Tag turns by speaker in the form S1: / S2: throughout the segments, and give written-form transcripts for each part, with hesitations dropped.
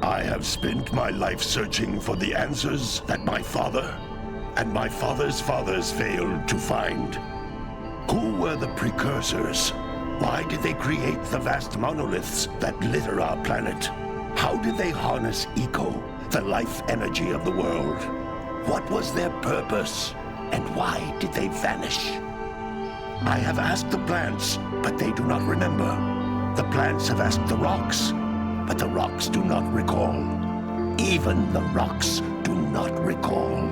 S1: I have spent my life searching for the answers that my father and my father's fathers failed to find. Who were the Precursors? Why did they create the vast monoliths that litter our planet? How did they harness eco, the life energy of the world? What was their purpose, and why did they vanish? I have asked the plants, but they do not remember. The plants have asked the rocks, but the rocks do not recall. Even the rocks do not recall.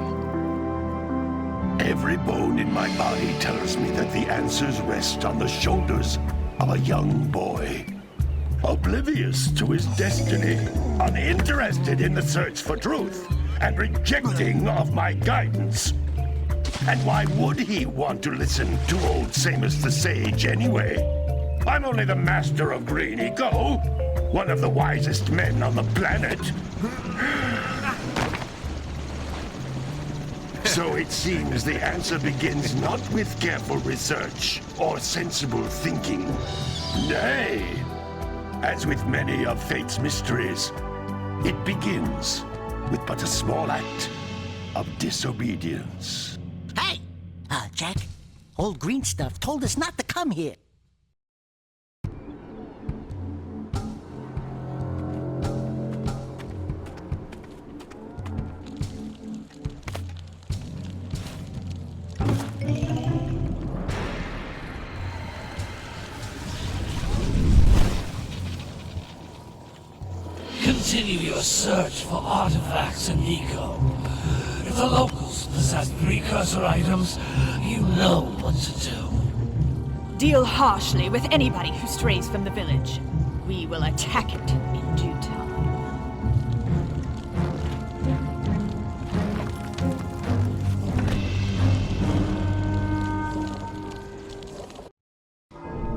S1: Every bone in my body tells me that the answers rest on the shoulders of a young boy. Oblivious to his destiny, uninterested in the search for truth, and rejecting of my guidance. And why would he want to listen to old Samus the Sage anyway? I'm only the master of green eco, one of the wisest men on the planet. So it seems the answer begins not with careful research or sensible thinking. Nay, as with many of fate's mysteries, it begins with but a small act of disobedience.
S2: Hey! Jak, old green stuff told us not to come here.
S3: Continue your search for artifacts and eco. If the locals possess precursor items, you know what to do.
S4: Deal harshly with anybody who strays from the village. We will attack it in due time.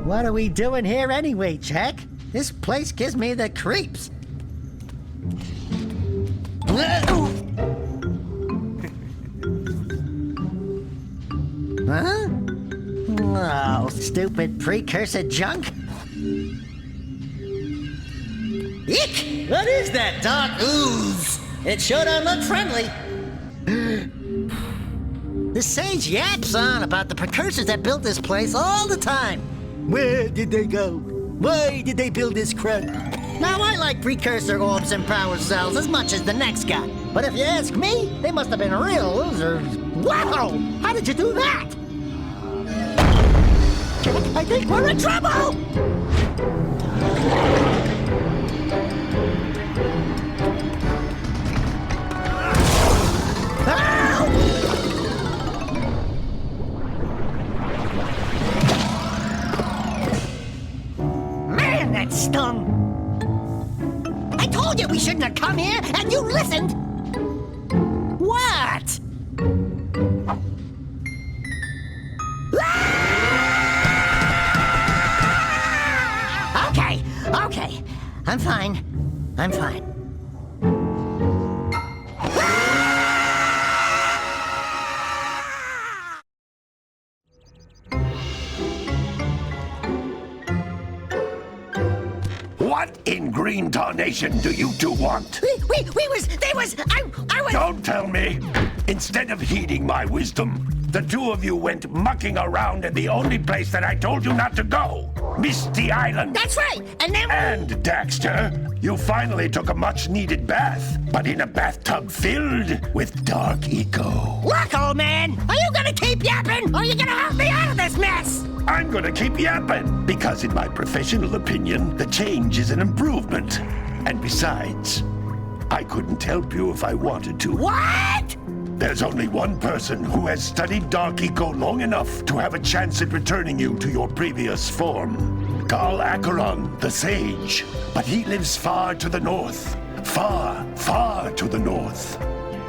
S2: What are we doing here anyway, Jak? This place gives me the creeps. Huh? Oh, stupid precursor junk. Eek! What is that dark ooze? It sure don't look friendly. The sage yaps on about the precursors that built this place all the time. Where did they go? Why did they build this crap? Now, I like precursor orbs and power cells as much as the next guy. But if you ask me, they must have been real losers. Wow! How did you do that? I think we're in trouble! Man, that stung! I told you we shouldn't have come here, and you listened! What? Okay. I'm fine.
S1: What in green tarnation do you two want?
S2: I was...
S1: Don't tell me! Instead of heeding my wisdom, the two of you went mucking around in the only place that I told you not to go, Misty Island.
S2: That's right, and then...
S1: And, Daxter, you finally took a much-needed bath, but in a bathtub filled with dark eco.
S2: Look, old man, are you gonna keep yapping, or are you gonna help me out of this mess?
S1: I'm gonna keep yapping, because in my professional opinion, the change is an improvement. And besides, I couldn't help you if I wanted to.
S2: What?
S1: There's only one person who has studied Dark Eco long enough to have a chance at returning you to your previous form. Carl Acheron, the Sage. But he lives far to the north. Far, far to the north.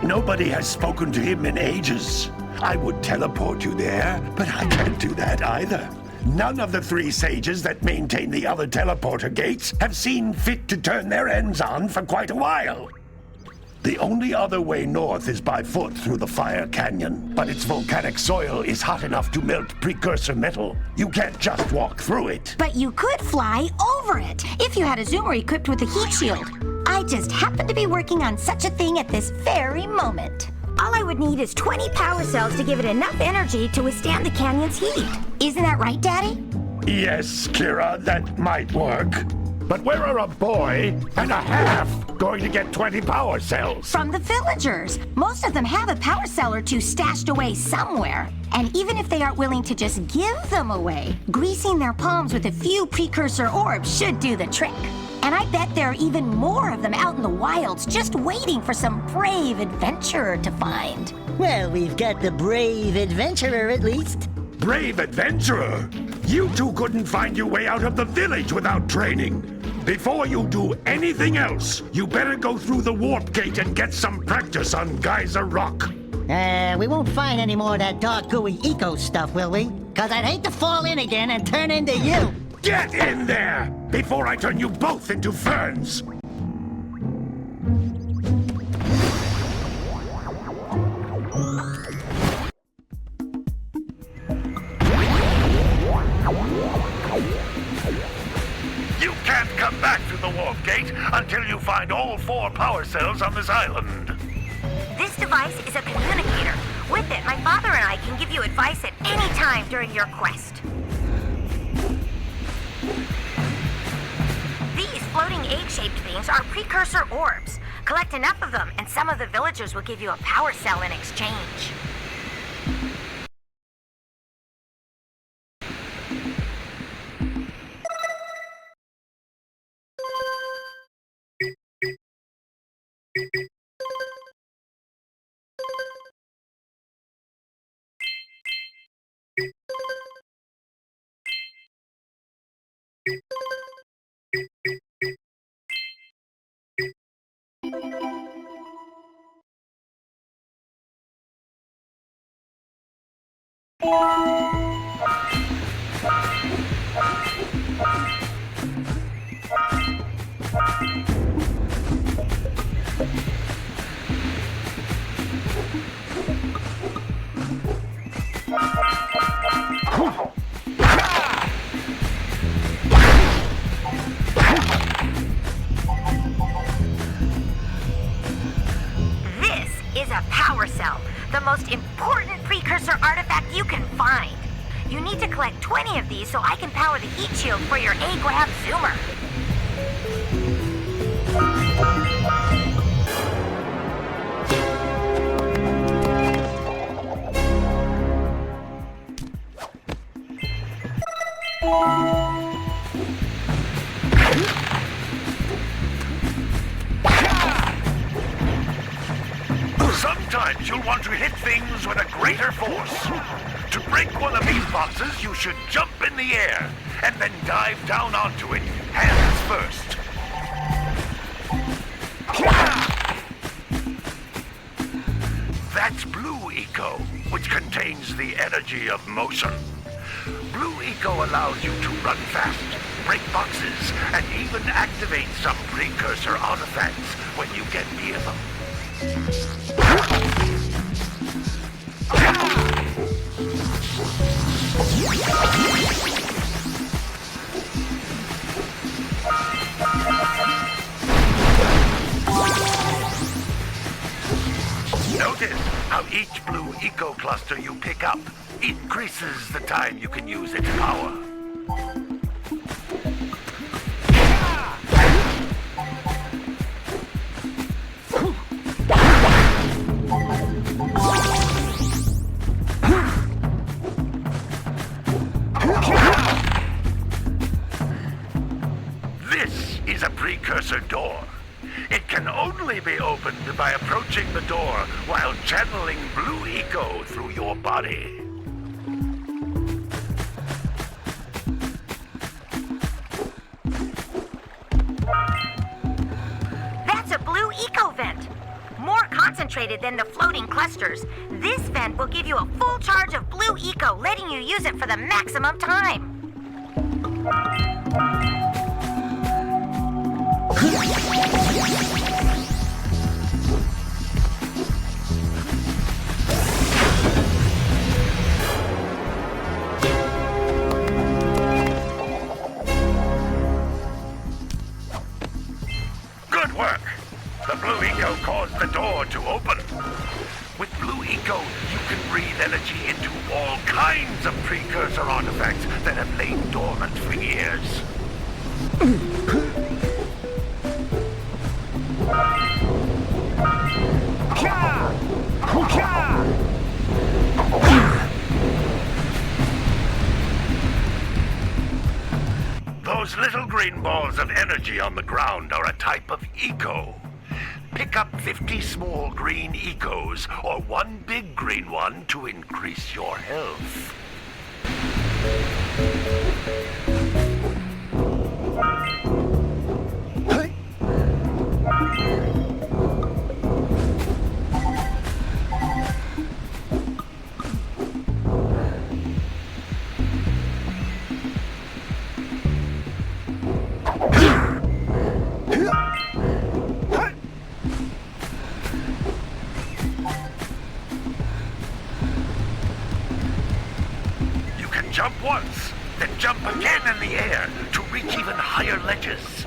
S1: Nobody has spoken to him in ages. I would teleport you there, but I can't do that either. None of the three sages that maintain the other teleporter gates have seen fit to turn their ends on for quite a while. The only other way north is by foot through the Fire Canyon, but its volcanic soil is hot enough to melt precursor metal. You can't just walk through it.
S5: But you could fly over it, if you had a zoomer equipped with a heat shield. I I just happen to be working on such a thing at this very moment. All I would need is 20 power cells to give it enough energy to withstand the canyon's heat. Isn't that right, Daddy?
S1: Yes, Kira, that might work. But where are a boy and a half going to get 20 power cells?
S5: From the villagers. Most of them have a power cell or two stashed away somewhere. And even if they aren't willing to just give them away, greasing their palms with a few precursor orbs should do the trick. And I bet there are even more of them out in the wilds just waiting for some brave adventurer to find.
S2: Well, we've got the brave adventurer at least.
S1: Brave adventurer? You two couldn't find your way out of the village without training. Before you do anything else, you better go through the warp gate and get some practice on Geyser Rock.
S2: We won't find any more of that dark gooey eco stuff, will we? 'Cause I'd hate to fall in again and turn into you.
S1: Get in there before I turn you both into ferns. You can't come back through the warp gate until you find all 4 power cells on this island.
S5: This device is a communicator. With it, my father and I can give you advice at any time during your quest. These floating egg-shaped things are precursor orbs. Collect enough of them, and some of the villagers will give you a power cell in exchange. This is a power cell, the most important precursor artifact you can find. You need to collect 20 of these so I can power the heat shield for your A-Grab zoomer.
S1: Sometimes you'll want to hit things with a greater force. To break one of these boxes, you should jump in the air and then dive down onto it, hands first. That's Blue Eco, which contains the energy of motion. Blue Eco allows you to run fast, break boxes, and even activate some precursor artifacts when you get near them. Notice how each Blue Eco cluster you pick up increases the time you can use its power. This is a precursor door. It can only be opened by approaching the door while channeling Blue Eco through your body.
S5: That's a Blue Eco vent. More concentrated than the floating clusters. This vent will give you a full charge of Blue Eco, letting you use it for the maximum time.
S1: Good work. to open. With Blue Eco, you can breathe energy into all kinds of precursor artifacts that have lain dormant for years. Those little green balls of energy on the ground are a type of eco. Pick up 50 small green ecos or one big green one to increase your health. Jump once, then jump again in the air to reach even higher ledges.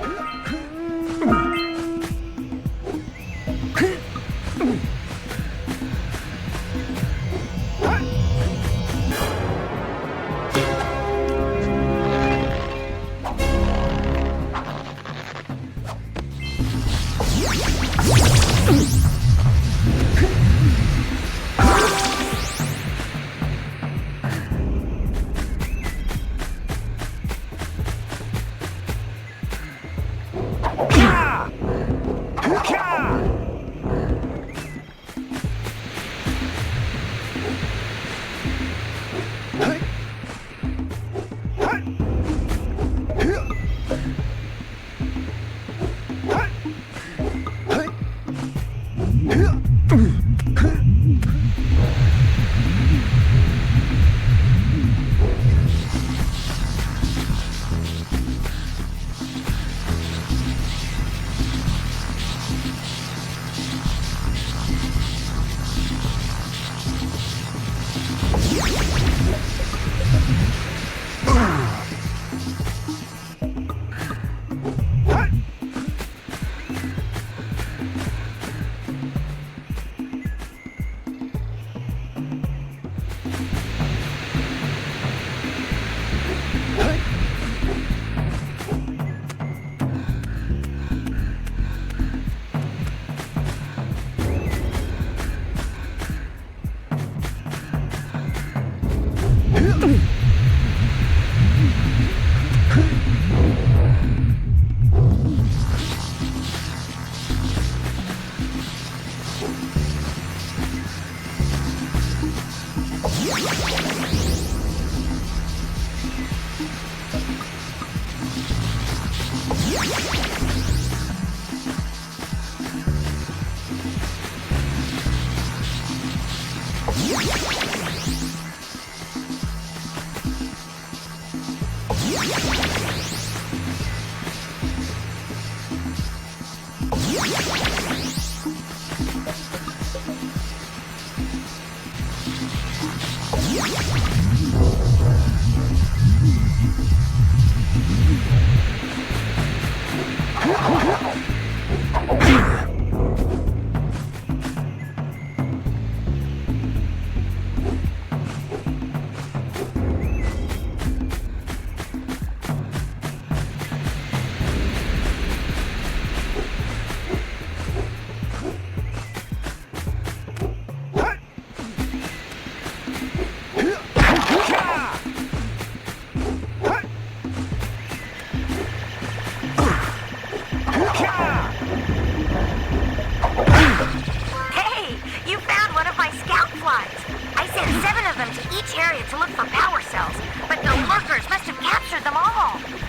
S5: to look for power cells, but the lurkers must have captured them all.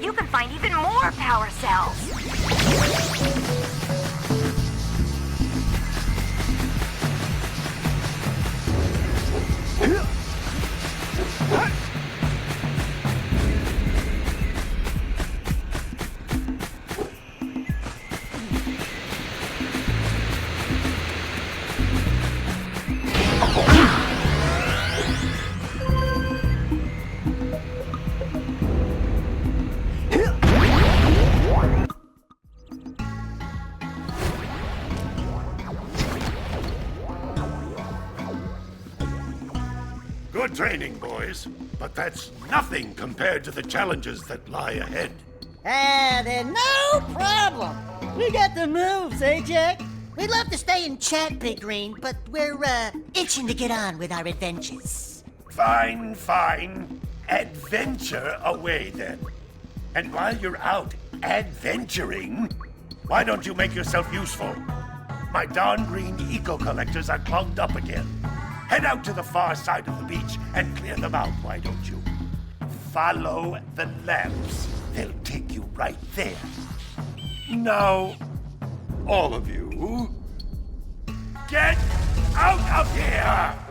S5: You can find even more power cells.
S1: training, boys, but that's nothing compared to the challenges that lie ahead.
S2: Then no problem. We got the moves, eh, Jack? We'd love to stay and chat, Big Green, but we're, itching to get on with our adventures.
S1: Fine, fine. Adventure away, then. And while you're out adventuring, why don't you make yourself useful? My darn green eco-collectors are clogged up again. Head out to the far side of the beach and clear them out, why don't you? Follow the lamps. They'll take you right there. Now, all of you, get out of here!